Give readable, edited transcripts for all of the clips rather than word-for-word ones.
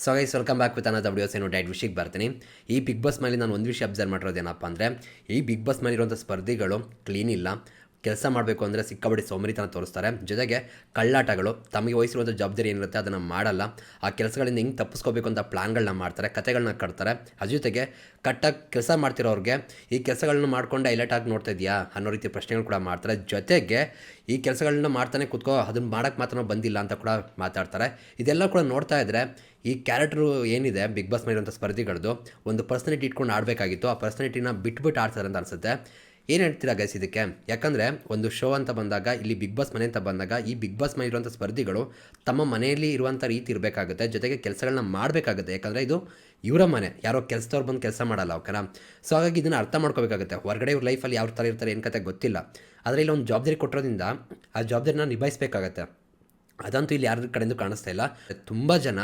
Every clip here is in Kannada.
So guys welcome back with ಅನ್ನೋದು ವಿಡಿಯೋಸ್ ಏನು ಡೈಟ್ ವಿಷಯಕ್ಕೆ ಬರ್ತೀನಿ. ಈ ಬಿಗ್ ಬಾಸ್ ಮೇಲೆ ನಾನು ಒಂದು ವಿಷಯ ಅಬ್ಸರ್ವ್ ಮಾಡಿರೋದೇನಪ್ಪ ಅಂದರೆ, ಈ ಬಿಗ್ ಬಾಸ್ ಮೇಲಿರುವಂಥ ಸ್ಪರ್ಧಿಗಳು ಕ್ಲೀನ್ ಇಲ್ಲ. ಕೆಲಸ ಮಾಡಬೇಕು ಅಂದರೆ ಸಿಕ್ಕಾಬಡಿ ಸೋಮರಿತನ ತೋರಿಸ್ತಾರೆ. ಜೊತೆಗೆ ಕಳ್ಳಾಟಗಳು, ತಮಗೆ ವಹಿಸಿರುವಂಥ ಜವಾಬ್ದಾರಿ ಏನಿರುತ್ತೆ ಅದನ್ನು ಮಾಡಲ್ಲ. ಆ ಕೆಲಸಗಳಿಂದ ಹೆಂಗೆ ತಪ್ಪಿಸ್ಕೋಬೇಕು ಅಂತ ಪ್ಲ್ಯಾನ್ಗಳನ್ನ ಮಾಡ್ತಾರೆ, ಕತೆಗಳನ್ನ ಕಟ್ತಾರೆ. ಅದ್ರ ಜೊತೆಗೆ ಕಟ್ಟಾಗಿ ಕೆಲಸ ಮಾಡ್ತಿರೋರಿಗೆ ಈ ಕೆಲಸಗಳನ್ನ ಮಾಡ್ಕೊಂಡು ಹೈಲೈಟ್ ಆಗಿ ನೋಡ್ತಾ ಇದೆಯಾ ಅನ್ನೋ ರೀತಿ ಪ್ರಶ್ನೆಗಳು ಕೂಡ ಮಾಡ್ತಾರೆ. ಜೊತೆಗೆ ಈ ಕೆಲಸಗಳನ್ನ ಮಾಡ್ತಾನೆ ಕೂತ್ಕೋ, ಅದನ್ನು ಮಾಡೋಕ್ಕೆ ಮಾತ್ರ ಬಂದಿಲ್ಲ ಅಂತ ಕೂಡ ಮಾತಾಡ್ತಾರೆ. ಇದೆಲ್ಲ ಕೂಡ ನೋಡ್ತಾ ಇದ್ದರೆ ಈ ಕ್ಯಾರೆಕ್ಟ್ರು ಏನಿದೆ ಬಿಗ್ ಬಾಸ್ ಮೇಲಿರುವಂಥ ಸ್ಪರ್ಧಿಗಳದ್ದು ಒಂದು ಪರ್ಸನಾಲಿಟಿ ಇಟ್ಕೊಂಡು ಆಡಬೇಕಾಗಿತ್ತು. ಆ ಪರ್ಸನಾಲಿಟಿನ ಬಿಟ್ಬಿಟ್ಟು ಆಡ್ತಾರೆ ಅಂತ ಅನಿಸುತ್ತೆ. ಏನು ಹೇಳ್ತೀರಾ ಗೈಸ್ ಇದಕ್ಕೆ? ಯಾಕಂದರೆ ಒಂದು ಶೋ ಅಂತ ಬಂದಾಗ, ಇಲ್ಲಿ ಬಿಗ್ ಬಾಸ್ ಮನೆ ಅಂತ ಬಂದಾಗ, ಈ ಬಿಗ್ ಬಾಸ್ ಮನೆಯಿರುವಂಥ ಸ್ಪರ್ಧಿಗಳು ತಮ್ಮ ಮನೆಯಲ್ಲಿ ಇರುವಂಥ ರೀತಿ ಇರಬೇಕಾಗುತ್ತೆ. ಜೊತೆಗೆ ಕೆಲಸಗಳನ್ನ ಮಾಡಬೇಕಾಗುತ್ತೆ. ಯಾಕಂದರೆ ಇದು ಇವರ ಮನೆ, ಯಾರೋ ಕೆಲಸದವ್ರು ಬಂದು ಕೆಲಸ ಮಾಡಲ್ಲ, ಓಕೆನಾ? ಸೊ ಹಾಗಾಗಿ ಇದನ್ನು ಅರ್ಥ ಮಾಡ್ಕೋಬೇಕಾಗುತ್ತೆ. ಹೊರಗಡೆ ಇವ್ರ ಲೈಫಲ್ಲಿ ಯಾವ ಥರ ಇರ್ತಾರೆ ಏನು ಕತೆ ಗೊತ್ತಿಲ್ಲ. ಆದರೆ ಇಲ್ಲಿ ಒಂದು ಜವಾಬ್ದಾರಿ ಕೊಟ್ಟಿರೋದ್ರಿಂದ ಆ ಜವಾಬ್ದಾರಿನ ನಿಭಾಯಿಸಬೇಕಾಗತ್ತೆ. ಅದಂತೂ ಇಲ್ಲಿ ಯಾರ ಕಡೆಯಿಂದ ಕಾಣಿಸ್ತಾ ಇಲ್ಲ. ತುಂಬ ಜನ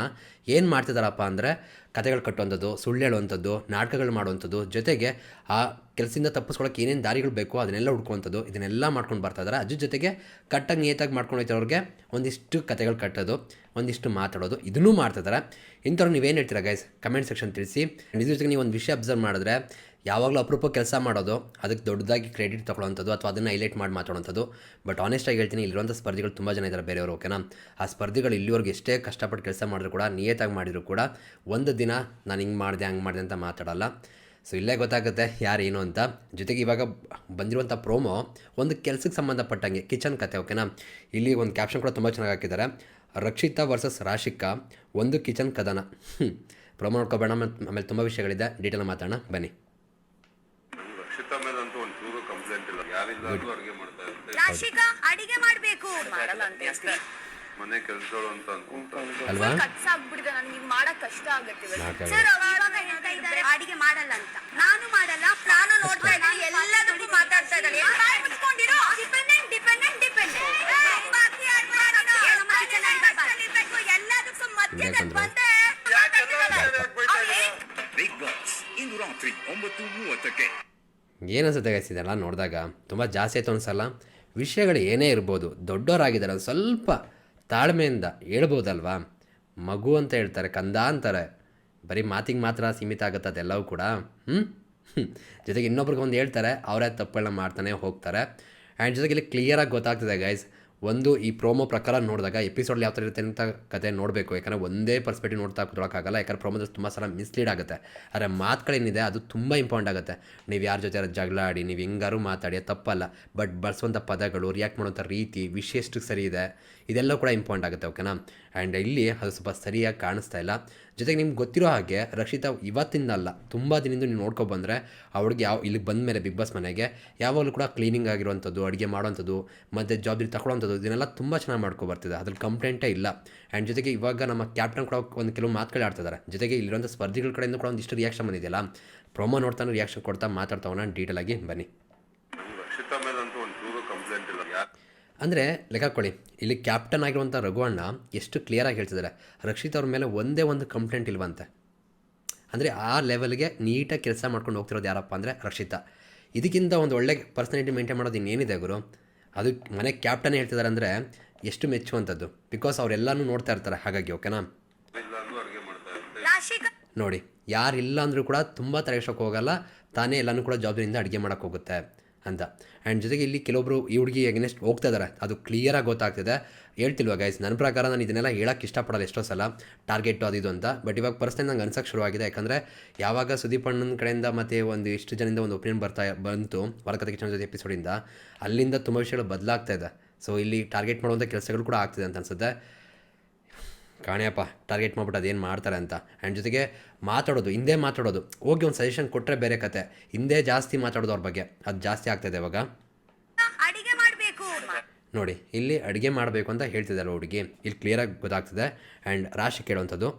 ಏನು ಮಾಡ್ತಿದ್ದಾರಪ್ಪ ಅಂದರೆ, ಕತೆಗಳು ಕಟ್ಟುವಂಥದ್ದು, ಸುಳ್ಳು ಹೇಳುವಂಥದ್ದು, ನಾಟಕಗಳು ಮಾಡುವಂಥದ್ದು, ಜೊತೆಗೆ ಆ ಕೆಲಸದಿಂದ ತಪ್ಪಿಸ್ಕೊಳ್ಳೋಕೆ ಏನೇನು ದಾರಿಗಳು ಬೇಕೋ ಅದನ್ನೆಲ್ಲ ಹುಡ್ಕುವಂಥದ್ದು, ಇದನ್ನೆಲ್ಲ ಮಾಡ್ಕೊಂಡು ಬರ್ತಾಯಿದ್ದಾರೆ. ಅದ್ರ ಜೊತೆಗೆ ಕಟ್ಟಾಗಿ ನಿಯತಾಗಿ ಮಾಡ್ಕೊಂಡು ಹೋಗ್ತಿರೋರಿಗೆ ಒಂದಿಷ್ಟು ಕತೆಗಳು ಕಟ್ಟೋದು, ಒಂದಿಷ್ಟು ಮಾತಾಡೋದು, ಇದನ್ನೂ ಮಾಡ್ತಿದ್ದಾರೆ. ಇಂಥವ್ರು ನೀವೇನು ಹೇಳ್ತೀರಾ ಗೈಸ್? ಕಮೆಂಟ್ ಸೆಕ್ಷನ್ ತಿಳಿಸಿ. ಇದ್ರ ಜೊತೆಗೆ ನೀವು ಒಂದು ವಿಷಯ ಅಬ್ಸರ್ವ್ ಮಾಡಿದ್ರೆ, ಯಾವಾಗಲೂ ಅಪರೂಪ ಕೆಲಸ ಮಾಡೋದು, ಅದಕ್ಕೆ ದೊಡ್ಡದಾಗಿ ಕ್ರೆಡಿಟ್ ತೊಗೊಳ್ಳೋವಂಥದ್ದು ಅಥವಾ ಅದನ್ನು ಹೈಲೈಟ್ ಮಾಡಿ ಮಾತಾಡೋವಂಥದ್ದು. ಬಟ್ ಆನೆಸ್ಟಾಗಿ ಹೇಳ್ತೀನಿ, ಇಲ್ಲಿರುವಂಥ ಸ್ಪರ್ಧಿಗಳು ತುಂಬ ಜನ ಇದ್ದಾರೆ ಬೇರೆಯವರು, ಓಕೆನಾ? ಆ ಸ್ಪರ್ಧಿಗಳು ಇಲ್ಲಿವರೆಗೆ ಎಷ್ಟೇ ಕಷ್ಟಪಟ್ಟು ಕೆಲಸ ಮಾಡಿದ್ರು ಕೂಡ, ನಿಯತಾಗಿ ಮಾಡಿದ್ರು ಕೂಡ, ಒಂದು ದಿನ ನಾನು ಹಿಂಗೆ ಮಾಡಿದೆ ಹಂಗೆ ಮಾಡಿದೆ ಅಂತ ಮಾತಾಡಲ್ಲ. ಸೊ ಇಲ್ಲೇ ಗೊತ್ತಾಗುತ್ತೆ ಯಾರು ಏನು ಅಂತ. ಜೊತೆಗೆ ಇವಾಗ ಬಂದಿರುವಂಥ ಪ್ರೋಮೋ ಒಂದು ಕೆಲಸಕ್ಕೆ ಸಂಬಂಧಪಟ್ಟಂಗೆ ಕಿಚನ್ ಕತೆ, ಓಕೆನಾ? ಇಲ್ಲಿ ಒಂದು ಕ್ಯಾಪ್ಷನ್ ಕೂಡ ತುಂಬ ಚೆನ್ನಾಗಿ ಹಾಕಿದ್ದಾರೆ. ರಕ್ಷಿತಾ ವರ್ಸಸ್ ರಾಶಿಕಾ, ಒಂದು ಕಿಚನ್ ಕದನ. ಪ್ರೋಮೋ ನೋಡ್ಕೊಬೇಡ, ಆಮೇಲೆ ತುಂಬ ವಿಷಯಗಳಿದೆ, ಡೀಟೇಲ್ ಮಾತಾಡೋಣ ಬನ್ನಿ. ರಕ್ಷಿತಾ ಮೇಲಂತೂ ಒಂಚೂರು ಕಂಪ್ಲೇಂಟ್ ಇಲ್ಲ. ಯಾರಿಲ್ಲ ಅಡುಗೆ ಮಾಡ್ತಾ ಇರುತ್ತೆ. ರಾಶಿಕಾ ಅಡಿಗೆ ಮಾಡ್ಬೇಕು ಮಾಡಲ್ಲ ಅಂತ ಮನೆ ಕೆಲಸಗಳು ಅಂತ ಅನ್ಕೊಂತಾರೆ ಅಲ್ವಾ? ಕಟ್ಸಾಗ್ಬಿಟ್ಟಿದೆ, ನನಗೆ ಈಗ ಮಾಡಕ್ ಕಷ್ಟ ಆಗುತ್ತೆ. ನಾಟಕ. ಸರ್ ಇವಾಗ ಹೇಳ್ತಾ ಇದ್ದಾರೆ ಅಡಿಗೆ ಮಾಡಲ್ಲ ಅಂತ. ನಾನು ಮಾಡಲ್ಲ, ನಾನು ನೋಡ್ತಾ ಇದ್ದೀನಿ ಎಲ್ಲದಕ್ಕೂ ಮಾತಾಡ್ತಾ ಇದ್ದಾರೆ. ಮುಚ್ಕೊಂಡಿರೋ ಡಿಪೆಂಡೆಂಟ್ ಡಿಪೆಂಡೆಂಟ್ ಡಿಪೆಂಡೆಂಟ್ ಎಲ್ಲದಕ್ಕೂ ಮಧ್ಯದಲ್ಲಿ ಬಂದೆ. ಬಿಗ್ ಬಾಸ್ ಇಂದು ರಾತ್ರಿ 9:30ಕ್ಕೆ. ಏನು ಅನ್ಸುತ್ತೆ ಗೈಸ್ ಇದೆಲ್ಲ ನೋಡಿದಾಗ? ತುಂಬ ಜಾಸ್ತಿ ಆಯಿತು ಅನ್ಸಲ್ಲ? ವಿಷಯಗಳು ಏನೇ ಇರ್ಬೋದು, ದೊಡ್ಡವರಾಗಿದ್ದಾರೆ, ಸ್ವಲ್ಪ ತಾಳ್ಮೆಯಿಂದ ಹೇಳ್ಬೋದಲ್ವಾ? ಮಗು ಅಂತ ಹೇಳ್ತಾರೆ, ಕಂದ ಅಂತಾರೆ, ಬರೀ ಮಾತಿಗೆ ಮಾತ್ರ ಸೀಮಿತ ಆಗುತ್ತೆ ಅದೆಲ್ಲವೂ ಕೂಡ. ಜೊತೆಗೆ ಇನ್ನೊಬ್ರಿಗೆ ಒಂದು ಹೇಳ್ತಾರೆ, ಅವರೇ ತಪ್ಪುಗಳನ್ನ ಮಾಡ್ತಾನೆ ಹೋಗ್ತಾರೆ. ಆ್ಯಂಡ್ ಜೊತೆಗೆ ಇಲ್ಲಿ ಕ್ಲಿಯರಾಗಿ ಗೊತ್ತಾಗ್ತದೆ ಗೈಸ್, ಒಂದು ಈ ಪ್ರೋಮೋ ಪ್ರಕಾರ ನೋಡಿದಾಗ ಎಪಿಸೋಡ್ ಯಾವ ಥರ ಇರುತ್ತೆ ಅಂತ ಕತೆ ನೋಡಬೇಕು. ಯಾಕಂದರೆ ಒಂದೇ ಪರ್ಸ್ಪೆಕ್ಟಿವ್ ನೋಡ್ತಾ ಕೂತ್ಕೊಳ್ಳೋಕ್ಕಾಗಲ್ಲ. ಯಾಕಂದರೆ ಪ್ರೋಮೋದಲ್ಲಿ ತುಂಬ ಸಲ ಮಿಸ್ಲೀಡ್ ಆಗುತ್ತೆ. ಆದರೆ ಮಾತುಗಳೇನಿದೆ ಅದು ತುಂಬ ಇಂಪಾರ್ಟೆಂಟ್ ಆಗುತ್ತೆ. ನೀವು ಯಾರ ಜೊತೆ ಜಗಳ ಆಡಿ, ನೀವು ಹೆಂಗಾರು ಮಾತಾಡಿ, ತಪ್ಪಲ್ಲ. ಬಟ್ ಬಳಸುವಂಥ ಪದಗಳು, ರಿಯಾಕ್ಟ್ ಮಾಡುವಂಥ ರೀತಿ, ವಿಷಯ ಎಷ್ಟು ಸರಿ ಇದೆ, ಇದೆಲ್ಲ ಕೂಡ ಇಂಪಾರ್ಟೆಂಟ್ ಆಗುತ್ತೆ, ಓಕೆನಾ? ಆ್ಯಂಡ್ ಇಲ್ಲಿ ಅದು ಸ್ವಲ್ಪ ಸರಿಯಾಗಿ ಕಾಣಿಸ್ತಾ ಇಲ್ಲ. ಜೊತೆಗೆ ನಿಮ್ಗೆ ಗೊತ್ತಿರೋ ಹಾಗೆ ರಕ್ಷಿತಾ ಇವತ್ತಿಂದಲ್ಲ, ತುಂಬ ದಿನದಿಂದ ನೀವು ನೋಡ್ಕೊಬಂದರೆ ಅವಳಿಗೆ ಇಲ್ಲಿಗೆ ಬಂದ ಮೇಲೆ ಬಿಗ್ ಬಾಸ್ ಮನೆಗೆ ಯಾವಾಗಲೂ ಕೂಡ ಕ್ಲೀನಿಂಗ್ ಆಗಿರುವಂಥದ್ದು, ಅಡುಗೆ ಮಾಡೋವಂಥದ್ದು, ಮತ್ತು ಜವಾಬ್ದಾರಿ ತಗೊಳ್ಳೋವಂಥದ್ದು, ಇದನ್ನೆಲ್ಲ ತುಂಬ ಚೆನ್ನಾಗಿ ಮಾಡ್ಕೊಬರ್ತಿದೆ. ಅದ್ರಲ್ಲಿ ಕಂಪ್ಲೇಂಟೇ ಇಲ್ಲ. ಆ್ಯಂಡ್ ಜೊತೆಗೆ ಇವಾಗ ನಮ್ಮ ಕ್ಯಾಪ್ಟನ್ ಕೂಡ ಒಂದು ಕೆಲವು ಮಾತುಗಳು ಆಡ್ತಿದ್ದಾರೆ. ಜೊತೆಗೆ ಇಲ್ಲಿರುವಂಥ ಸ್ಪರ್ಧಿಗಳ ಕಡೆಯಿಂದ ಕೂಡ ಒಂದಿಷ್ಟು ರಿಯಾಕ್ಷನ್ ಬಂದಿದೆಯಲ್ಲ, ಪ್ರೋಮೋ ನೋಡ್ತಾನೆ ರಿಯಾಕ್ಷನ್ ಕೊಡ್ತಾ ಮಾತಾಡ್ತಾವನ್ನ ಡೀಟೇಲ್ ಆಗಿ ಬನ್ನಿ. ರಕ್ಷಿತಾ ಮೇಲಂತೂ ಒಂಚೂರು ಕಂಪ್ಲೇಂಟ್ ಇಲ್ಲ. ಅಂದರೆ ಲೆಕ್ಕಾಕೊಳ್ಳಿ, ಇಲ್ಲಿ ಕ್ಯಾಪ್ಟನ್ ಆಗಿರುವಂಥ ರಘುವಣ್ಣ ಎಷ್ಟು ಕ್ಲಿಯರಾಗಿ ಹೇಳ್ತಿದ್ದಾರೆ, ರಕ್ಷಿತ್ ಅವ್ರ ಮೇಲೆ ಒಂದೇ ಒಂದು ಕಂಪ್ಲೇಂಟ್ ಇಲ್ವಂತೆ. ಅಂದರೆ ಆ ಲೆವೆಲ್ಗೆ ನೀಟಾಗಿ ಕೆಲಸ ಮಾಡ್ಕೊಂಡು ಹೋಗ್ತಿರೋದು ಯಾರಪ್ಪ ಅಂದರೆ ರಕ್ಷಿತಾ. ಇದಕ್ಕಿಂತ ಒಂದು ಒಳ್ಳೆ ಪರ್ಸನಾಲಿಟಿ ಮೇಂಟೈನ್ ಮಾಡೋದು ಇನ್ನೇನಿದೆ ಗುರು? ಅದು ಮನೆ ಕ್ಯಾಪ್ಟನ್ ಹೇಳ್ತಿದ್ದಾರೆ ಅಂದರೆ ಎಷ್ಟು ಮೆಚ್ಚುವಂಥದ್ದು. ಬಿಕಾಸ್ ಅವರೆಲ್ಲನೂ ನೋಡ್ತಾ ಇರ್ತಾರೆ, ಹಾಗಾಗಿ, ಓಕೆನಾ? ಇಲ್ಲಾಂದ್ರೂ ಅಡುಗೆ ಮಾಡ್ತಾ ಇರುತ್ತೆ. ರಾಶಿಕಾ ನೋಡಿ, ಯಾರಿಲ್ಲ ಅಂದರೂ ಕೂಡ ತುಂಬ ತಲೆಸೋಕೆ ಹೋಗಲ್ಲ, ತಾನೇ ಎಲ್ಲನೂ ಕೂಡ ಜವಾಬ್ದಾರಿಯಿಂದ ಅಡುಗೆ ಮಾಡೋಕ್ಕೆ ಹೋಗುತ್ತೆ ಅಂತ. ಆ್ಯಂಡ್ ಜೊತೆಗೆ ಇಲ್ಲಿ ಕೆಲವೊಬ್ಬರು ಈ ಹುಡುಗಿ ಎಗ್ನೆಸ್ಟ್ ಹೋಗ್ತಾ ಇದ್ದಾರೆ, ಅದು ಕ್ಲಿಯರಾಗಿ ಗೊತ್ತಾಗ್ತಿದೆ. ಹೇಳ್ತಿಲ್ವ ಗೈಸ್, ನನ್ನ ಪ್ರಕಾರ ನಾನು ಇದನ್ನೆಲ್ಲ ಹೇಳೋಕ್ಕೆ ಇಷ್ಟಪಡಲ್ಲ ಎಷ್ಟೋ ಸಲ, ಟಾರ್ಗೆಟು ಅದು ಇದು ಅಂತ. ಬಟ್ ಇವಾಗ ಪರ್ಸನಲ್ ನಂಗೆ ಅನ್ಸೋಕ್ಕೆ ಶುರುವಾಗಿದೆ. ಯಾಕಂದರೆ ಯಾವಾಗ ಸುದೀಪ್ ಅಣ್ಣನ ಕಡೆಯಿಂದ ಮತ್ತು ಒಂದು ಇಷ್ಟು ಜನದಿಂದ ಒಂದು ಒಪಿನಿಯನ್ ಬಂತು ಹೊರಕತೆ ಕಿಚನ್ ಜೊತೆ ಎಪಿಸೋಡಿಂದ, ಅಲ್ಲಿಂದ ತುಂಬ ವಿಷಯಗಳು ಬದಲಾಗ್ತಾ ಇದೆ. ಸೊ ಇಲ್ಲಿ ಟಾರ್ಗೆಟ್ ಮಾಡುವಂಥ ಕೆಲಸಗಳು ಕೂಡ ಆಗ್ತಿದೆ ಅಂತ ಅನ್ಸುತ್ತೆ. ಕಾಣಿಯಪ್ಪ ಟಾರ್ಗೆಟ್ ಮಾಡ್ಬಿಟ್ಟು ಅದೇನು ಮಾಡ್ತಾರೆ ಅಂತ. ಆ್ಯಂಡ್ ಜೊತೆಗೆ ಮಾತಾಡೋದು, ಹಿಂದೆ ಮಾತಾಡೋದು, ಹೋಗಿ ಒಂದು ಸಜೆಷನ್ ಕೊಟ್ಟರೆ ಬೇರೆ ಕತೆ, ಹಿಂದೆ ಜಾಸ್ತಿ ಮಾತಾಡೋದು ಅವ್ರ ಬಗ್ಗೆ, ಅದು ಜಾಸ್ತಿ ಆಗ್ತಾಯಿದೆ ಇವಾಗ. ಅಡಿಗೆ ಮಾಡ್ಬೇಕು ನೋಡಿ, ಇಲ್ಲಿ ಅಡುಗೆ ಮಾಡಬೇಕು ಅಂತ ಹೇಳ್ತಿದ್ದಾರೆ ಹುಡುಗಿ, ಇಲ್ಲಿ ಕ್ಲಿಯರಾಗಿ ಗೊತ್ತಾಗ್ತದೆ. ಆ್ಯಂಡ್ ರಾಶಿ ಕೇಳುವಂಥದ್ದು,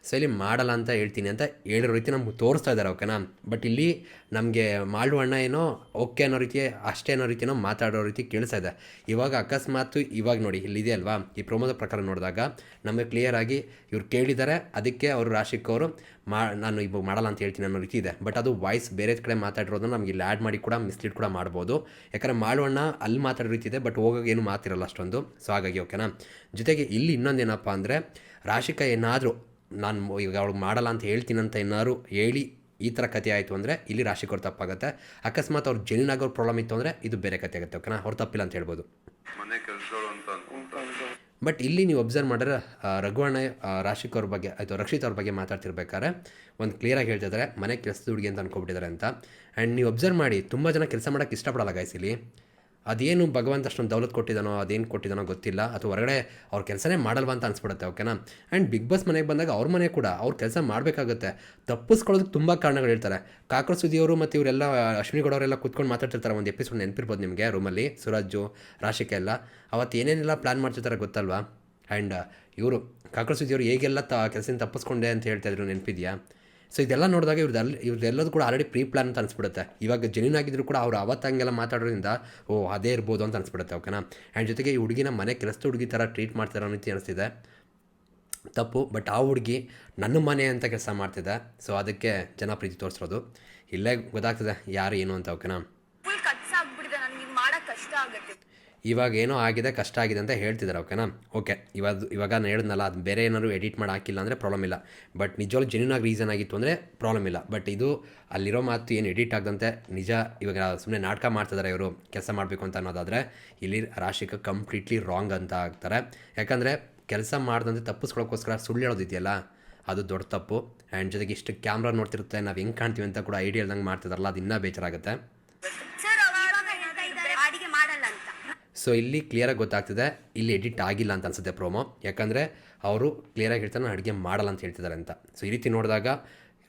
ಸೊ ಇಲ್ಲಿ ಮಾಡಲ್ಲ ಅಂತ ಹೇಳ್ತೀನಿ ಅಂತ ಹೇಳಿರೋ ರೀತಿ ನಮ್ಗೆ ತೋರಿಸ್ತಾ ಇದ್ದಾರೆ ಓಕೆನಾ. ಬಟ್ ಇಲ್ಲಿ ನಮಗೆ ಮಾಳು ಅಣ್ಣ ಏನೋ ಓಕೆ ಅನ್ನೋ ರೀತಿ ಅಷ್ಟೇ ಅನ್ನೋ ರೀತಿಯೋ ಮಾತಾಡೋ ರೀತಿ ಕೇಳಿಸ್ತಾ ಇದೆ. ಇವಾಗ ಅಕಸ್ಮಾತ್ ಇವಾಗ ನೋಡಿ ಇಲ್ಲಿದೆ ಅಲ್ವಾ, ಈ ಪ್ರೊಮೋದ ಪ್ರಕಾರ ನೋಡಿದಾಗ ನಮಗೆ ಕ್ಲಿಯರಾಗಿ ಇವ್ರು ಕೇಳಿದ್ದಾರೆ, ಅದಕ್ಕೆ ಅವರು ರಾಶಿಕ್ ಅವರು ನಾನು ಇವಾಗ ಮಾಡಲ್ಲ ಅಂತ ಹೇಳ್ತೀನಿ ಅನ್ನೋ ರೀತಿ ಇದೆ. ಬಟ್ ಅದು ವಾಯ್ಸ್ ಬೇರೆ ಕಡೆ ಮಾತಾಡಿರೋದನ್ನ ನಮಗೆ ಇಲ್ಲಿ ಆ್ಯಡ್ ಮಾಡಿ ಕೂಡ ಮಿಸ್ಲೀಡ್ ಕೂಡ ಮಾಡ್ಬೋದು. ಯಾಕಂದರೆ ಮಾಳು ಅಣ್ಣ ಅಲ್ಲಿ ಮಾತಾಡೋ ರೀತಿ ಇದೆ, ಬಟ್ ಹೋಗೋಕೆ ಏನು ಮಾತಿರಲ್ಲ ಅಷ್ಟೊಂದು. ಸೊ ಹಾಗಾಗಿ ಓಕೆನಾ. ಜೊತೆಗೆ ಇಲ್ಲಿ ಇನ್ನೊಂದೇನಪ್ಪ ಅಂದರೆ ರಾಶಿಕಾ ಏನಾದರೂ ನಾನು ಈಗ ಅವ್ಳಿಗೆ ಮಾಡಲ್ಲ ಅಂತ ಹೇಳ್ತೀನಿ ಅಂತ ಏನಾದ್ರು ಹೇಳಿ ಈ ಥರ ಕತೆ ಆಯಿತು ಅಂದರೆ ಇಲ್ಲಿ ರಾಶಿಕ್ ಅವ್ರು ತಪ್ಪಾಗುತ್ತೆ. ಅಕಸ್ಮಾತ್ ಅವ್ರು ಜೆನ್ಯೂನ್ ಆಗೋರು ಪ್ರಾಬ್ಲಮ್ ಇತ್ತು ಅಂದರೆ ಇದು ಬೇರೆ ಕತೆ ಆಗುತ್ತೆ ಓಕೆನಾ. ಅವ್ರು ತಪ್ಪಿಲ್ಲ ಅಂತ ಹೇಳ್ಬೋದು. ಮನೆ ಕೆಲಸಗಳು ಅಂತ ಅನ್ಕೊಂತಾರೆ. ಬಟ್ ಇಲ್ಲಿ ನೀವು ಅಬ್ಸರ್ವ್ ಮಾಡಿದ್ರೆ ರಘುವಣ್ಣ ರಾಶಿಕ್ ಅವ್ರ ಬಗ್ಗೆ ಆಯಿತು ರಕ್ಷಿತ್ ಅವ್ರ ಬಗ್ಗೆ ಮಾತಾಡ್ತಿರ್ಬೇಕಾದ್ರೆ ಒಂದು ಕ್ಲಿಯರಾಗಿ ಹೇಳ್ತಿದ್ದಾರೆ ಮನೆ ಕೆಲಸದ ಹುಡುಗಿ ಅಂತ ಅನ್ಕೊಬಿಟ್ಟಿದ್ದಾರೆ ಅಂತ. ಆ್ಯಂಡ್ ನೀವು ಅಬ್ಸರ್ವ್ ಮಾಡಿ ತುಂಬ ಜನ ಕೆಲಸ ಮಾಡೋಕ್ಕೆ ಇಷ್ಟಪಡಲ್ಲ ಗೈಸ್. ಇಲ್ಲಿ ಅದೇನು ಭಗವಂತ ಅಷ್ಟೊಂದು ದೌಲತ್ ಕೊಟ್ಟಿದ್ದಾನೋ ಅದೇನು ಕೊಟ್ಟಿದ್ದಾನೋ ಗೊತ್ತಿಲ್ಲ, ಅಥವಾ ಹೊರಗಡೆ ಅವ್ರ ಕೆಲಸನೇ ಮಾಡಲ್ವಾ ಅಂತ ಅನ್ಸ್ಬಿಡುತ್ತೆ ಓಕೆನಾ. ಆ್ಯಂಡ್ ಬಿಗ್ ಬಾಸ್ ಮನೆಗೆ ಬಂದಾಗ ಅವ್ರ ಮನೆ ಕೂಡ ಅವ್ರ ಕೆಲಸ ಮಾಡಬೇಕಾಗುತ್ತೆ. ತಪ್ಪಿಸ್ಕೊಳ್ಳೋದಕ್ಕೆ ತುಂಬ ಕಾರಣಗಳು ಹೇಳ್ತಾರೆ. ಕಾಕ್ರ ಸುದಿಯವರು ಮತ್ತು ಇವರೆಲ್ಲ ಅಶ್ವಿನಿ ಗೌಡ ಅವರೆಲ್ಲ ಕೂತ್ಕೊಂಡು ಮಾತಾಡ್ತಿರ್ತಾರೆ. ಒಂದು ಎಪಿಸೋಡ್ ನೆನಪಿರ್ಬೋದು ನಿಮಗೆ, ರೂಮಲ್ಲಿ ಸುರಾಜು ರಾಶಿಕ ಎಲ್ಲ ಅವತ್ತು ಏನೇನೆಲ್ಲ ಪ್ಲ್ಯಾನ್ ಮಾಡ್ತಿರ್ತಾರೆ ಗೊತ್ತಲ್ವಾ. ಆ್ಯಂಡ್ ಇವರು ಕಾಕ್ರ ಸುದಿಯವರು ಹೇಗೆಲ್ಲ ಕೆಲಸದಿಂದ ತಪ್ಪಿಸ್ಕೊಂಡೆ ಅಂತ ಹೇಳ್ತಾಯಿದ್ರು ನೆನಪಿದೆಯಾ. ಸೊ ಇದೆಲ್ಲ ನೋಡಿದಾಗ ಇವ್ರದ್ದೆಲ್ಲದೂ ಕೂಡ ಆಲ್ರೆಡಿ ಪ್ರೀ ಪ್ಲ್ಯಾನ್ ಅಂತ ಅನಿಸ್ಬಿಡುತ್ತೆ. ಇವಾಗ ಜೆನ್ಯೂನ್ ಆಗಿದ್ರು ಕೂಡ ಅವ್ರು ಅವತ್ತು ಹಂಗೆಲ್ಲ ಮಾತಾಡೋದ್ರಿಂದ ಅದೇ ಇರ್ಬೋದು ಅಂತ ಅನಿಸ್ಬಿಡುತ್ತೆ ಓಕೆನಾ. ಆ್ಯಂಡ್ ಜೊತೆಗೆ ಈ ಹುಡುಗಿನ ಮನೆ ಕೆಲಸದ ಹುಡುಗಿ ಥರ ಟ್ರೀಟ್ ಮಾಡ್ತಾರೋ ರೀತಿ ಅನಿಸ್ತಿದೆ, ತಪ್ಪು. ಬಟ್ ಆ ಹುಡುಗಿ ನನ್ನ ಮನೆ ಅಂತ ಕೆಲಸ ಮಾಡ್ತಿದೆ. ಸೊ ಅದಕ್ಕೆ ಜನ ಪ್ರೀತಿ ತೋರಿಸಿರೋದು. ಇಲ್ಲೇ ಗೊತ್ತಾಗ್ತದೆ ಯಾರು ಏನು ಅಂತ ಓಕೆನಾ. ಫುಲ್ ಕಟ್ಸ ಆಗ್ಬಿಟ್ಟಿದೆ, ನನಗೆ ಮಾಡಕ್ಕೆ ಕಷ್ಟ ಆಗುತ್ತೆ. ಇವಾಗ ಏನೋ ಆಗಿದೆ, ಕಷ್ಟ ಆಗಿದೆ ಅಂತ ಹೇಳ್ತಿದ್ದಾರೆ ಓಕೆನಾ. ಓಕೆ, ಇವಾಗ ನಾನು ಹೇಳಿದ್ನಲ್ಲ, ಅದು ಬೇರೆ ಏನಾದ್ರು ಎಡಿಟ್ ಮಾಡಿ ಹಾಕಿಲ್ಲ ಅಂದರೆ ಪ್ರಾಬ್ಲಮ್ ಇಲ್ಲ. ಬಟ್ ನಿಜವಾಗ್ಲೂ ಜೆನ್ಯೂನ್ ಆಗಿ ರೀಸನ್ ಆಗಿತ್ತು ಅಂದರೆ ಪ್ರಾಬ್ಲಮ್ ಇಲ್ಲ. ಬಟ್ ಇದು ಅಲ್ಲಿರೋ ಮಾತು ಏನು ಎಡಿಟ್ ಆಗದಂತೆ ನಿಜ ಇವಾಗ ಸುಮ್ಮನೆ ನಾಟಕ ಮಾಡ್ತಿದ್ದಾರೆ ಇವರು ಕೆಲಸ ಮಾಡಬೇಕು ಅಂತ ಅನ್ನೋದಾದರೆ, ಇಲ್ಲಿ ರಾಶಿಕ ಕಂಪ್ಲೀಟ್ಲಿ ರಾಂಗ್ ಅಂತ ಆಗ್ತಾರೆ. ಯಾಕಂದರೆ ಕೆಲಸ ಮಾಡ್ದಂತೆ ತಪ್ಪಿಸ್ಕೊಳ್ಳೋಕ್ಕೋಸ್ಕರ ಸುಳ್ಳು ಹೇಳೋದಿದೆಯಲ್ಲ, ಅದು ದೊಡ್ಡ ತಪ್ಪು. ಆ್ಯಂಡ್ ಜೊತೆಗೆ ಇಷ್ಟು ಕ್ಯಾಮ್ರಾ ನೋಡ್ತಿರುತ್ತೆ, ನಾವು ಹೆಂಗೆ ಕಾಣ್ತೀವಿ ಅಂತ ಕೂಡ ಐಡಿಯಾ ಇಲ್ದಂಗೆ ಮಾಡ್ತಿದಾರಲ್ಲ, ಅದು ಇನ್ನೂ ಬೇಜಾರಾಗುತ್ತೆ. ಸರ್ ಇವಾಗ ಹೇಳ್ತಾ ಇದ್ದಾರೆ ಅಡಿಗೆ ಮಾಡಲ್ಲ ಅಂತ. ಸೊ ಇಲ್ಲಿ ಕ್ಲಿಯರಾಗಿ ಗೊತ್ತಾಗ್ತಿದೆ ಇಲ್ಲಿ ಎಡಿಟ್ ಆಗಿಲ್ಲ ಅಂತ ಅನ್ಸುತ್ತೆ ಪ್ರೋಮೋ. ಯಾಕಂದರೆ ಅವರು ಕ್ಲಿಯರಾಗಿ ಹೇಳ್ತಾರೆ ನಾನು ಅಡುಗೆ ಮಾಡಲ್ಲ ಅಂತ ಹೇಳ್ತಿದ್ದಾರೆ ಅಂತ. ಸೊ ಈ ರೀತಿ ನೋಡಿದಾಗ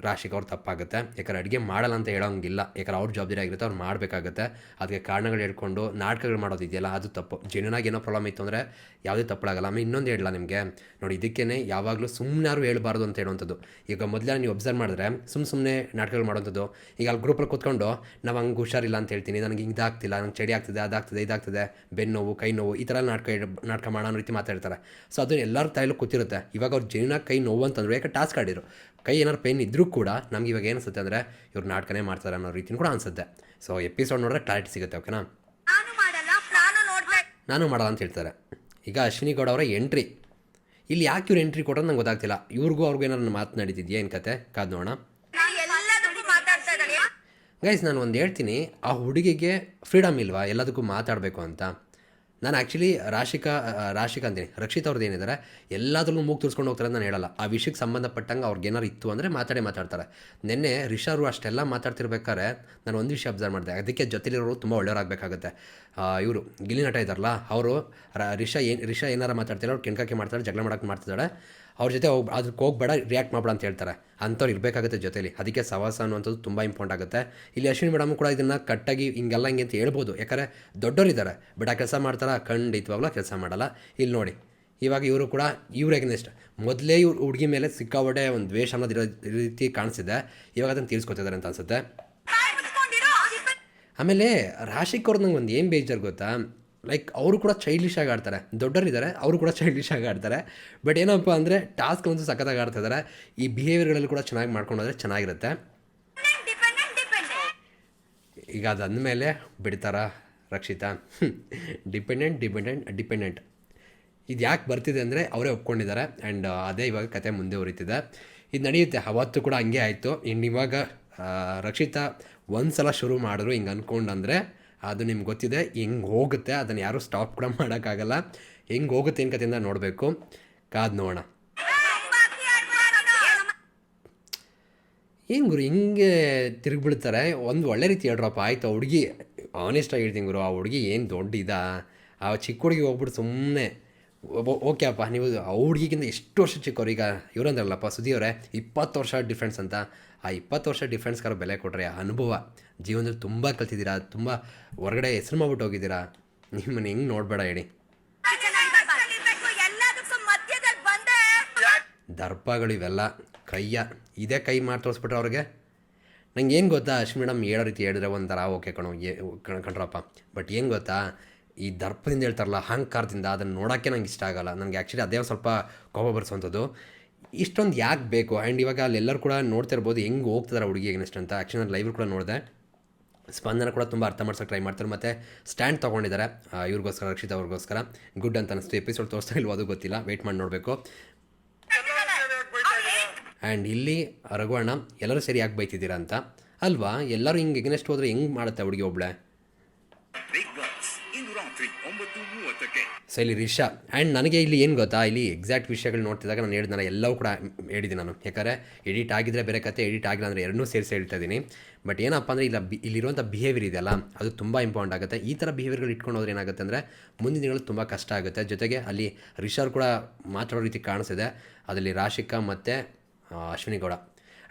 ರಾಶಿಕ್ ಅವ್ರು ತಪ್ಪಾಗುತ್ತೆ. ಯಾಕಂದ್ರೆ ಅಡುಗೆ ಮಾಡಲ್ಲ ಅಂತ ಹೇಳೋಂಗಿಲ್ಲ, ಯಾಕಂದ್ರೆ ಅವ್ರ ಜವಾಬ್ದಾರಿ ಆಗಿರುತ್ತೆ, ಅವ್ರು ಮಾಡಬೇಕಾಗುತ್ತೆ. ಅದಕ್ಕೆ ಕಾರಣಗಳು ಹೇಳ್ಕೊಂಡು ನಾಟಕಗಳು ಮಾಡೋದಿದೆಯಲ್ಲ ಅದು ತಪ್ಪು. ಜೆನ್ಯೂನಾಗಿ ಏನೋ ಪ್ರಾಬ್ಲಮ್ ಇತ್ತು ಅಂದರೆ ಯಾವುದೇ ತಪ್ಪಳಾಗಲ್ಲ. ಆಮೇಲೆ ಇನ್ನೊಂದು ಹೇಳಲ್ಲ ನಿಮಗೆ ನೋಡಿ, ಇದಕ್ಕೇ ಯಾವಾಗಲೂ ಸುಮ್ಮನೆ ಯಾರು ಹೇಳ್ಬಾರ್ದು ಅಂತ ಹೇಳುವಂಥದ್ದು. ಈಗ ಮೊದಲೇ ನೀವು ಅಬ್ಸರ್ವ್ ಮಾಡಿದ್ರೆ ಸುಮ್ಮನೆ ನಾಟಕಗಳು ಮಾಡೋವಂಥದ್ದು. ಈಗ ಅಲ್ಲಿ ಗ್ರೂಪಲ್ಲಿ ಕೂತ್ಕೊಂಡು ನಾವು ಹಂಗೆ ಹುಷಾರಿಲ್ಲ ಅಂತ ಹೇಳ್ತೀನಿ, ನನಗೆ ಇದಾಗ್ತಿಲ್ಲ, ನಂಗೆ ಚಳಿ ಆಗ್ತಿದೆ, ಅದಾಗ್ತಿದೆ, ಇದಾಗ್ತಿದೆ, ಬೆನ್ನು ನೋವು, ಕೈ ನೋವು, ಈ ಥರ ನಾಟಕ ಮಾಡೋ ರೀತಿ ಮಾತಾಡ್ತಾರೆ. ಸೊ ಅದು ಎಲ್ಲರ ತಾಯಿಲೂ ಕೂತಿರುತ್ತೆ. ಇವಾಗ ಅವ್ರು ಜೆನ್ಯೂನಾಗಿ ಕೈ ನೋವು ಅಂತಂದ್ರು, ಯಾಕೆ ಟಾಸ್ಕ್ ಆಡಿರು, ಕೈ ಏನಾರು ಪೇನ್ ಇದ್ದರೂ ಕೂಡ ನಮ್ಗೆ ಇವಾಗ ಏನು ಅನಿಸುತ್ತೆ ಅಂದರೆ ಇವ್ರು ನಾಟಕನೇ ಮಾಡ್ತಾರೆ ಅನ್ನೋ ರೀತಿನೂ ಕೂಡ ಅನಿಸುತ್ತೆ. ಸೊ ಎಪಿಸೋಡ್ ನೋಡಿದ್ರೆ ಕ್ಲಾರಿಟಿ ಸಿಗುತ್ತೆ ಓಕೆನಾ. ನಾನು ಮಾಡಲ್ಲ, ನಾನು ಮಾಡಲ್ಲ ಅಂತ ಹೇಳ್ತಾರೆ. ಈಗ ಅಶ್ವಿನಿ ಗೌಡ ಅವರ ಎಂಟ್ರಿ ಇಲ್ಲಿ ಯಾಕೆ ಇವ್ರು ಎಂಟ್ರಿ ಕೊಟ್ಟರೆ ನಂಗೆ ಗೊತ್ತಾಗ್ತಿಲ್ಲ. ಇವ್ರಿಗೂ ಅವ್ರಿಗೂ ಏನಾರು ಮಾತನಾಡಿದ್ಯಾ ಏನು ಕತೆ ಕಾದು ನೋಡೋಣ. ಎಲ್ಲದಕ್ಕೂ ಮಾತಾಡ್ತಾ ಇದ್ದಾರೆ. ಗೈಸ್ ನಾನು ಒಂದು ಹೇಳ್ತೀನಿ, ಆ ಹುಡುಗಿಗೆ ಫ್ರೀಡಮ್ ಇಲ್ವಾ ಎಲ್ಲದಕ್ಕೂ ಮಾತಾಡಬೇಕು ಅಂತ. ನಾನು ಆ್ಯಕ್ಚುಲಿ ರಾಶಿಕ ಅಂತೀನಿ, ರಕ್ಷಿತ್ ಅವ್ರದ್ದು ಏನಿದ್ದಾರೆ ಎಲ್ಲದರಲ್ಲೂ ಮೂಗು ತುರ್ಸ್ಕೊಂಡು ಹೋಗ್ತಾರೆ ಅಂತ ನಾನು ಹೇಳಲ್ಲ. ಆ ವಿಷಯಕ್ಕೆ ಸಂಬಂಧಪಟ್ಟಂಗೆ ಅವ್ರಿಗೆ ಏನಾರು ಇತ್ತು ಅಂದರೆ ಮಾತಾಡ್ತಾರೆ. ನಿನ್ನೆ ರಿಷಾರು ಅಷ್ಟೆಲ್ಲ ಮಾತಾಡ್ತಿರ್ಬೇಕಾದ್ರೆ ನಾನು ಒಂದು ವಿಷಯ ಅಬ್ಸರ್ವ್ ಮಾಡಿದೆ, ಅದಕ್ಕೆ ಜೊತೆಲಿರೋರು ತುಂಬ ಒಳ್ಳೆಯವರಾಗಬೇಕಾಗುತ್ತೆ. ಇವರು ಗಿಲ್ಲಿ ನಟ ಇದ್ದಾರಲ್ಲ, ಅವರು ರಿಷಾ ಏನಾರು ಮಾತಾಡ್ತಿಲ್ಲ, ಅವ್ರು ಕೆಣಕಕ್ಕೆ ಮಾಡ್ತಾರೆ, ಜಗಳ ಮಾಡೋಕ್ಕೆ ಮಾಡ್ತಿದ್ದಾಳೆ, ಅವ್ರ ಜೊತೆ ಅದಕ್ಕೆ ಹೋಗ್ಬೇಡ, ರಿಯಾಕ್ಟ್ ಮಾಡಬೇಡ ಅಂತ ಹೇಳ್ತಾರೆ. ಅಂಥವ್ರು ಇರಬೇಕಾಗುತ್ತೆ ಜೊತೆಲಿ. ಅದಕ್ಕೆ ಸವಾಸ ಅನ್ನುವಂಥದ್ದು ತುಂಬ ಇಂಪಾರ್ಟೆಂಟ್ ಆಗುತ್ತೆ. ಇಲ್ಲಿ ಅಶ್ವಿನಿ ಮೇಡಮ್ ಕೂಡ ಇದನ್ನು ಕಟ್ಟಾಗಿ ಹಿಂಗೆಲ್ಲ ಹಿಂಗೆ ಅಂತ ಹೇಳ್ಬೋದು, ಯಾಕಂದರೆ ದೊಡ್ಡವರಿದ್ದಾರೆ. ಬಟ್ ಆ ಕೆಲಸ ಮಾಡ್ತಾರಾ? ಖಂಡಿತವಾಗ್ಲೂ ಕೆಲಸ ಮಾಡಲ್ಲ. ಇಲ್ಲಿ ನೋಡಿ ಇವಾಗ ಇವರು ಕೂಡ ಇವ್ರಿಗೆ ನೆಕ್ಸ್ಟ್ ಮೊದಲೇ ಇವ್ರು ಹುಡುಗಿ ಮೇಲೆ ಸಿಕ್ಕಾಪಟ್ಟೆ ಒಂದು ದ್ವೇಷ ಅನ್ನೋದು ಇರೋ ರೀತಿ ಕಾಣಿಸಿದೆ. ಇವಾಗ ಅದನ್ನು ತೀರಿಸ್ಕೊತಿದ್ದಾರೆ ಅಂತ ಅನಿಸುತ್ತೆ. ಆಮೇಲೆ ರಾಶಿಕ್ ಅವ್ರದ್ದು ನಂಗೆ ಒಂದು ಏನು ಬೇಜಾರು ಗೊತ್ತಾ, ಲೈಕ್ ಅವರು ಕೂಡ ಚೈಲ್ಡಿಶ್ ಆಗಿ ಆಡ್ತಾರೆ. ದೊಡ್ಡವರಿದ್ದಾರೆ, ಅವರು ಕೂಡ ಚೈಲ್ಡಿಶ್ ಆಗಿ ಆಡ್ತಾರೆ. ಬಟ್ ಏನಪ್ಪ ಅಂದರೆ ಟಾಸ್ಕ್ ಒಂದು ಸಖತ್ತಾಗಿ ಆಡ್ತಿದ್ದಾರೆ. ಈ ಬಿಹೇವಿಯರ್ಗಳಲ್ಲಿ ಕೂಡ ಚೆನ್ನಾಗಿ ಮಾಡ್ಕೊಂಡೋದ್ರೆ ಚೆನ್ನಾಗಿರುತ್ತೆ. ಈಗ ಅದಂದಮೇಲೆ ಬಿಡ್ತಾರ ರಕ್ಷಿತಾ? ಡಿಪೆಂಡೆಂಟ್ ಇದು ಯಾಕೆ ಬರ್ತಿದೆ ಅಂದರೆ ಅವರೇ ಒಪ್ಕೊಂಡಿದ್ದಾರೆ. ಆ್ಯಂಡ್ ಅದೇ ಇವಾಗ ಕತೆ ಮುಂದೆ ಉರಿತಿದೆ. ಇದು ನಡೆಯುತ್ತೆ, ಅವತ್ತು ಕೂಡ ಹಂಗೆ ಆಯಿತು. ಇನ್ನು ಇವಾಗ ರಕ್ಷಿತಾ ಒಂದು ಸಲ ಶುರು ಮಾಡಿದ್ರು ಹಿಂಗೆ ಅಂದ್ಕೊಂಡಂದರೆ ಅದು ನಿಮ್ಗೆ ಗೊತ್ತಿದೆ ಹೆಂಗೆ ಹೋಗುತ್ತೆ, ಅದನ್ನು ಯಾರೂ ಸ್ಟಾಪ್ ಕೂಡ ಮಾಡೋಕ್ಕಾಗಲ್ಲ. ಹೆಂಗೆ ಹೋಗುತ್ತೆ ಏನು ಕತೆಯಿಂದ ನೋಡಬೇಕು, ಕಾದು ನೋಡೋಣ. ಏನು ಗುರು ಹಿಂಗೆ ತಿರುಗಿಬಿಡ್ತಾರೆ, ಒಂದು ಒಳ್ಳೆ ರೀತಿ ಹೇಳ್ರಪ್ಪ. ಆಯಿತು ಆ ಹುಡುಗಿ ಆನೆಸ್ಟಾಗಿ ಹೇಳ್ತೀನಿ ಗುರು, ಆ ಹುಡುಗಿ ಏನು ದೊಡ್ಡ ಆ ಚಿಕ್ಕ ಹುಡುಗಿ ಹೋಗ್ಬಿಟ್ಟು ಸುಮ್ಮನೆ ಓಕೆ ಅಪ್ಪ, ನೀವು ಆ ಹುಡುಗಿಗಿಂತ ಎಷ್ಟು ವರ್ಷ ಚಿಕ್ಕವ್ರು. ಈಗ ಇವರಂದ್ರಲ್ಲಪ್ಪ ಸುದಿಯವರೇ 20 ವರ್ಷ ಡಿಫ್ರೆನ್ಸ್ ಅಂತ. ಆ 20 ವರ್ಷ ಡಿಫ್ರೆನ್ಸ್ಗಾರ ಬೆಲೆ ಕೊಟ್ಟರೆ ಅನುಭವ ಜೀವನದಲ್ಲಿ ತುಂಬ ಕಲ್ತಿದ್ದೀರಾ, ತುಂಬ ಹೊರಗಡೆ ಹೆಸರು ಮಾಡ್ಬಿಟ್ಟು ಹೋಗಿದ್ದೀರಾ. ನಿಮ್ಮನ್ನು ಹೆಂಗೆ ನೋಡಬೇಡ ಹೇಳಿ. ದರ್ಪಗಳು ಇವೆಲ್ಲ ಇದೇ ಕೈ ಮಾಡಿ ತೋರಿಸ್ಬಿಟ್ರೆ ಅವ್ರಿಗೆ. ನಂಗೆ ಏನು ಗೊತ್ತಾ, ಅಶ್ವಿನಿ ಮೇಡಮ್ ಹೇಳೋ ರೀತಿ ಹೇಳಿದ್ರೆ ಒಂಥರ ಓಕೆ ಕಣ್ರಪ್ಪ. ಬಟ್ ಏನು ಗೊತ್ತಾ, ಈ ದರ್ಪದಿಂದ ಹೇಳ್ತಾರಲ್ಲ ಅಹಂಕಾರದಿಂದ, ಅದನ್ನು ನೋಡೋಕ್ಕೆ ನಂಗೆ ಇಷ್ಟ ಆಗೋಲ್ಲ. ನನಗೆ ಆ್ಯಕ್ಚುಲಿ ಅದೇ ಸ್ವಲ್ಪ ಕೋಪ ಬರ್ಸೋವಂಥದ್ದು. ಇಷ್ಟೊಂದು ಯಾಕೆ ಬೇಕು? ಆ್ಯಂಡ್ ಇವಾಗ ಅಲ್ಲೆಲ್ಲರೂ ಕೂಡ ನೋಡ್ತಾ ಇರ್ಬೋದು ಹೆಂಗೆ ಹೋಗ್ತಿದ್ದಾರೆ ಹುಡುಗಿ ನೆಕ್ಸ್ಟ್ ಅಂತ. ಆ್ಯಕ್ಚುಲಿ ನಾನು ಲೈವ್ ಕೂಡ ನೋಡಿದೆ. ಸ್ಪಂದನ ಕೂಡ ತುಂಬ ಅರ್ಥ ಮಾಡ್ಸೋಕೆ ಟ್ರೈ ಮಾಡ್ತಾರೆ. ಮತ್ತು ಸ್ಟ್ಯಾಂಡ್ ತೊಗೊಂಡಿದ್ದಾರೆ ಇವ್ರಿಗೋಸ್ಕರ, ರಕ್ಷಿತಾ ಅವ್ರಿಗೋಸ್ಕರ. ಗುಡ್ ಅಂತ ಅನಿಸ್ತು. ಎಪಿಸೋಡ್ ತೋರಿಸ್ತಾ ಇಲ್ವೋ ಅದು ಗೊತ್ತಿಲ್ಲ, ವೆಯ್ಟ್ ಮಾಡಿ ನೋಡಬೇಕು. ಆ್ಯಂಡ್ ಇಲ್ಲಿ ರಘುವಣ್ಣ ಎಲ್ಲರೂ ಸರಿ ಯಾಕೆ ಬೈತಿದ್ದೀರಾ ಅಂತ ಅಲ್ವಾ? ಎಲ್ಲರೂ ಹಿಂಗೆ ಎಗ್ನೆಸ್ಟ್ ಹೋದರೆ ಹೆಂಗೆ ಮಾಡುತ್ತೆ ಹುಡುಗಿ ಒಬ್ಬಳೆ? ಬಿಗ್ ಬಾಸ್ ಇಂದು ರಾತ್ರಿ 9:30ಕ್ಕೆ. ಸೊ ಇಲ್ಲಿ ರಿಷಾ ಆ್ಯಂಡ್ ನನಗೆ ಇಲ್ಲಿ ಏನು ಗೊತ್ತಾ, ಇಲ್ಲಿ ಎಕ್ಸಾಕ್ಟ್ ವಿಷಯಗಳು ನೋಡ್ತಿದ್ದಾಗ ನಾನು ಹೇಳಿದ್ನಲ್ಲ, ಎಲ್ಲವೂ ಕೂಡ ಹೇಳಿದ್ದೀನಿ ನಾನು. ಯಾಕಂದರೆ ಎಡಿಟ್ ಆಗಿದ್ದರೆ ಬೇರೆ ಕತೆ, ಎಡಿಟ್ ಆಗಿಲ್ಲ ಅಂದರೆ ಎರಡನ್ನೂ ಸೇರಿಸಿ ಹೇಳ್ತಾ ಇದ್ದೀನಿ. ಬಟ್ ಏನಪ್ಪ ಅಂದರೆ ಇಲ್ಲಿರುವಂಥ ಬಿಹೇವಿಯರ್ ಇದೆಯಲ್ಲ, ಅದು ತುಂಬ ಇಂಪಾರ್ಟೆಂಟ್ ಆಗುತ್ತೆ. ಈ ಥರ ಬಿಹೇವಿಯರ್ಗಳು ಇಟ್ಕೊಂಡು ಹೋದ್ರೆ ಏನಾಗುತ್ತೆ ಅಂದರೆ ಮುಂದಿನ ದಿನಗಳು ತುಂಬ ಕಷ್ಟ ಆಗುತ್ತೆ. ಜೊತೆಗೆ ಅಲ್ಲಿ ರಿಷಾರ್ ಕೂಡ ಮಾತಾಡೋ ರೀತಿ ಕಾಣಿಸಿದೆ, ಅದರಲ್ಲಿ ರಾಶಿಕಾ ಮತ್ತು ಅಶ್ವಿನಿ ಗೌಡ.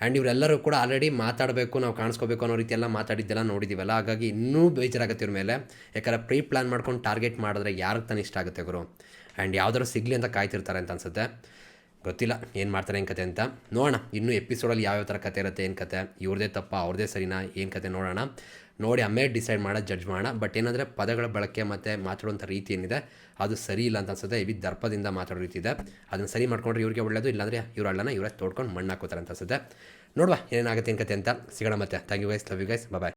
ಆ್ಯಂಡ್ ಇವರೆಲ್ಲರೂ ಕೂಡ ಆಲ್ರೆಡಿ ಮಾತಾಡಬೇಕು, ನಾವು ಕಾಣಿಸ್ಕೋಬೇಕು ಅನ್ನೋ ರೀತಿ ಎಲ್ಲ ಮಾತಾಡಿದ್ದೆಲ್ಲ ನೋಡಿದ್ದೀವಲ್ಲ. ಹಾಗಾಗಿ ಇನ್ನೂ ಬೇಜಾರಾಗುತ್ತೆ ಇವ್ರ ಮೇಲೆ. ಯಾಕಂದರೆ ಪ್ರೀ ಪ್ಲ್ಯಾನ್ ಮಾಡ್ಕೊಂಡು ಟಾರ್ಗೆಟ್ ಮಾಡಿದ್ರೆ ಯಾರಿಗೆ ತಾನೇ ಇಷ್ಟ ಆಗುತ್ತೆ ಗುರು? ಆ್ಯಂಡ್ ಯಾವ್ದಾದ್ರು ಸಿಗಲಿ ಅಂತ ಕಾಯ್ತಿರ್ತಾರೆ ಅಂತ ಅನ್ಸುತ್ತೆ. ಗೊತ್ತಿಲ್ಲ ಏನು ಮಾಡ್ತಾರೆ ಏನು ಕತೆ ಅಂತ. ನೋಡೋಣ ಇನ್ನೂ ಎಪಿಸೋಡಲ್ಲಿ ಯಾವ್ಯಾವ ಥರ ಕತೆ ಇರುತ್ತೆ, ಏನು ಕತೆ, ಇವ್ರದೇ ತಪ್ಪ ಅವ್ರದ್ದೇ ಸರಿನಾ, ಏನು ಕತೆ ನೋಡೋಣ. ನೋಡಿ ಆಮೇಲೆ ಡಿಸೈಡ್ ಮಾಡೋದು, ಜಡ್ಜ್ ಮಾಡೋಣ. ಬಟ್ ಏನಂದರೆ ಪದಗಳ ಬಳಕೆ ಮತ್ತು ಮಾತಾಡುವಂಥ ರೀತಿ ಏನಿದೆ ಅದು ಸರಿ ಇಲ್ಲ ಅಂತ ಅನ್ಸುತ್ತೆ. ಇವಿ ದರ್ಪದಿಂದ ಮಾತಾಡೋ ರೀತಿ ಇದೆ. ಅದನ್ನು ಸರಿ ಮಾಡ್ಕೊಂಡ್ರೆ ಇವ್ರಿಗೆ ಒಳ್ಳೆಯದು, ಇಲ್ಲಾಂದರೆ ಇವ್ರ ಹಳ್ಳನ ಇವರೇ ತೋಡ್ಕೊಂಡು ಮಣ್ಣು ಹಾಕೋತಾರೆ ಅಂತ ಅನ್ಸುತ್ತೆ. ನೋಡುವ ಏನೇನಾಗುತ್ತೆ ಏನು ಕತೆ ಅಂತ. ಸಿಗೋಣ ಮತ್ತೆ. Thank you guys, love you guys, bye.